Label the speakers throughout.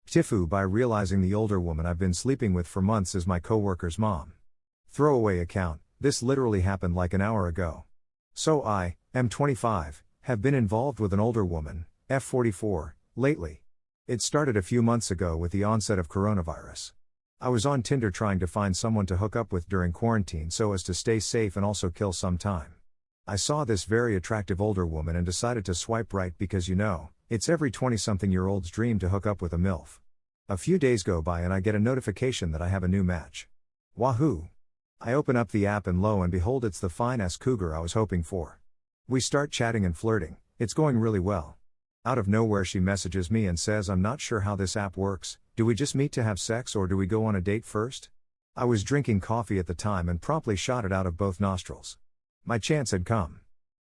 Speaker 1: TIFU by realizing the older woman I've been sleeping with for months is my coworker's mom. Throwaway account, this literally happened like an hour ago. So I, am 25, have been involved with an older woman, F44, lately. It started a few months ago with the onset of coronavirus. I was on Tinder trying to find someone to hook up with during quarantine so as to stay safe and also kill some time. I saw this very attractive older woman and decided to swipe right because it's every 20-something-year-old's dream to hook up with a MILF. A few days go by and I get a notification that I have a new match. Wahoo! I open up the app and lo and behold it's the fine-ass cougar I was hoping for. We start chatting and flirting, it's going really well. Out of nowhere she messages me and says I'm not sure how this app works, do we just meet to have sex or do we go on a date first? I was drinking coffee at the time and promptly shot it out of both nostrils. My chance had come.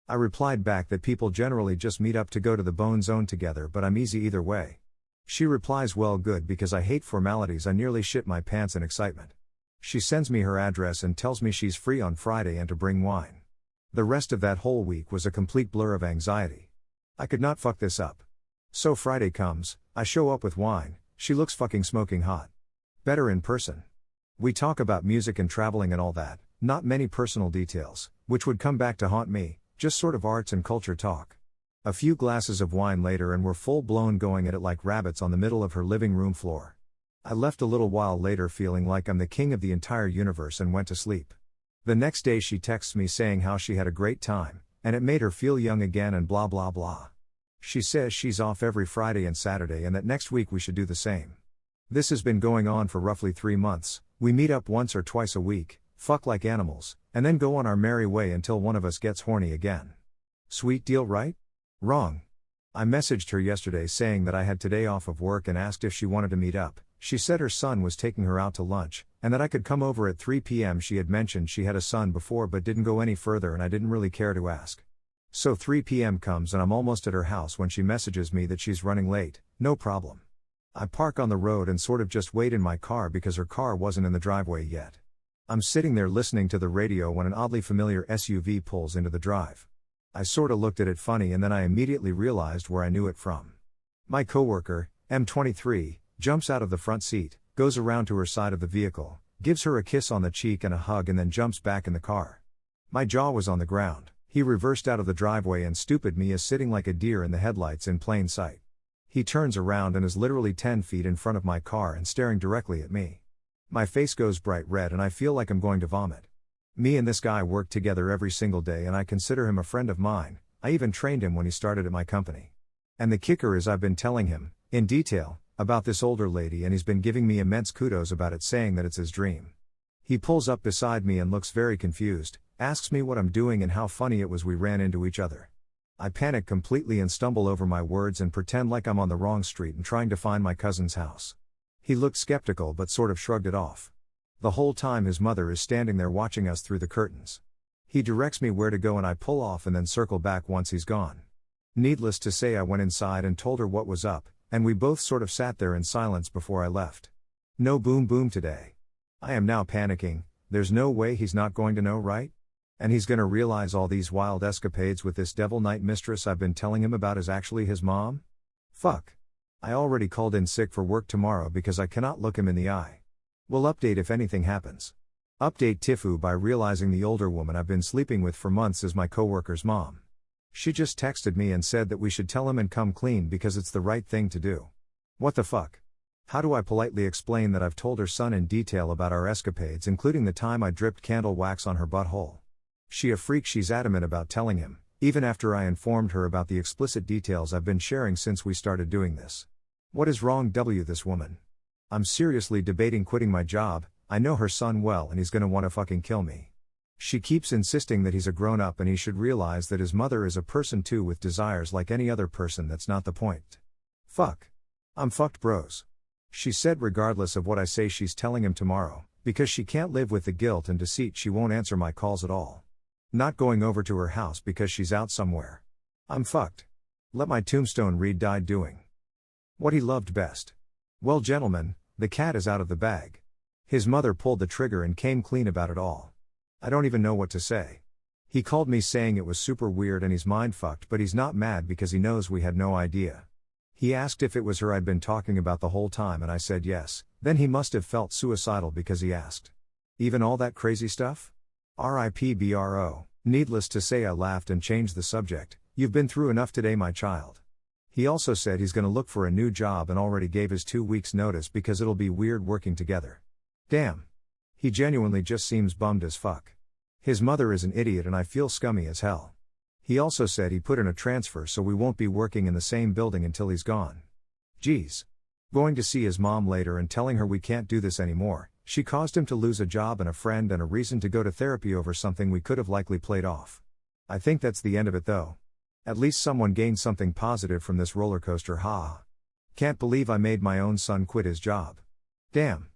Speaker 1: I replied back that people generally just meet up to go to the bone zone together but I'm easy either way. She replies well good because I hate formalities. I nearly shit my pants in excitement. She sends me her address and tells me she's free on Friday and to bring wine. The rest of that whole week was a complete blur of anxiety. I could not fuck this up. So Friday comes, I show up with wine, she looks fucking smoking hot. Better in person. We talk about music and traveling and all that, not many personal details, which would come back to haunt me, just sort of arts and culture talk. A few glasses of wine later and we're full blown going at it like rabbits on the middle of her living room floor. I left a little while later feeling like I'm the king of the entire universe and went to sleep. The next day she texts me saying how she had a great time, and it made her feel young again and blah blah blah. She says she's off every Friday and Saturday and that next week we should do the same. This has been going on for roughly 3 months, we meet up once or twice a week, fuck like animals, and then go on our merry way until one of us gets horny again. Sweet deal, right? Wrong. I messaged her yesterday saying that I had today off of work and asked if she wanted to meet up. She said her son was taking her out to lunch, and that I could come over at 3 p.m. She had mentioned she had a son before but didn't go any further and I didn't really care to ask. So 3 p.m. comes and I'm almost at her house when she messages me that she's running late. No problem. I park on the road and sort of just wait in my car because her car wasn't in the driveway yet. I'm sitting there listening to the radio when an oddly familiar SUV pulls into the drive. I sorta looked at it funny and then I immediately realized where I knew it from. My coworker, M23, jumps out of the front seat, goes around to her side of the vehicle, gives her a kiss on the cheek and a hug and then jumps back in the car. My jaw was on the ground. He reversed out of the driveway and stupid me is sitting like a deer in the headlights in plain sight. He turns around and is literally 10 feet in front of my car and staring directly at me. My face goes bright red and I feel like I'm going to vomit. Me and this guy work together every single day and I consider him a friend of mine. I even trained him when he started at my company. And the kicker is I've been telling him, in detail, about this older lady and he's been giving me immense kudos about it, saying that it's his dream. He pulls up beside me and looks very confused, asks me what I'm doing and how funny it was we ran into each other. I panic completely and stumble over my words and pretend like I'm on the wrong street and trying to find my cousin's house. He looked skeptical but sort of shrugged it off. The whole time his mother is standing there watching us through the curtains. He directs me where to go and I pull off and then circle back once he's gone. Needless to say I went inside and told her what was up, and we both sort of sat there in silence before I left. No boom boom today. I am now panicking, there's no way he's not going to know, right? And he's gonna realize all these wild escapades with this devil night mistress I've been telling him about is actually his mom? Fuck. I already called in sick for work tomorrow because I cannot look him in the eye. We'll update if anything happens. Update TIFU by realizing the older woman I've been sleeping with for months is my coworker's mom. She just texted me and said that we should tell him and come clean because it's the right thing to do. What the fuck? How do I politely explain that I've told her son in detail about our escapades, including the time I dripped candle wax on her butthole? She a freak, she's adamant about telling him, even after I informed her about the explicit details I've been sharing since we started doing this. What is wrong with this woman? I'm seriously debating quitting my job. I know her son well and he's gonna wanna fucking kill me. She keeps insisting that he's a grown-up and he should realize that his mother is a person too with desires like any other person. That's not the point. Fuck. I'm fucked, bros. She said regardless of what I say she's telling him tomorrow, because she can't live with the guilt and deceit she won't answer my calls at all. Not going over to her house because she's out somewhere. I'm fucked. Let my tombstone read died doing what he loved best. Well gentlemen, the cat is out of the bag. His mother pulled the trigger and came clean about it all. I don't even know what to say. He called me saying it was super weird and he's mind fucked, but he's not mad because he knows we had no idea. He asked if it was her I'd been talking about the whole time and I said yes, then he must have felt suicidal because he asked. Even all that crazy stuff? RIP bro. Needless to say I laughed and changed the subject. You've been through enough today, my child. He also said he's gonna look for a new job and already gave his 2 weeks notice because it'll be weird working together. Damn. He genuinely just seems bummed as fuck. His mother is an idiot and I feel scummy as hell. He also said he put in a transfer so we won't be working in the same building until he's gone. Geez. Going to see his mom later and telling her we can't do this anymore. She caused him to lose a job and a friend and a reason to go to therapy over something we could have likely played off. I think that's the end of it though. At least someone gained something positive from this roller coaster, ha. Can't believe I made my own son quit his job. Damn.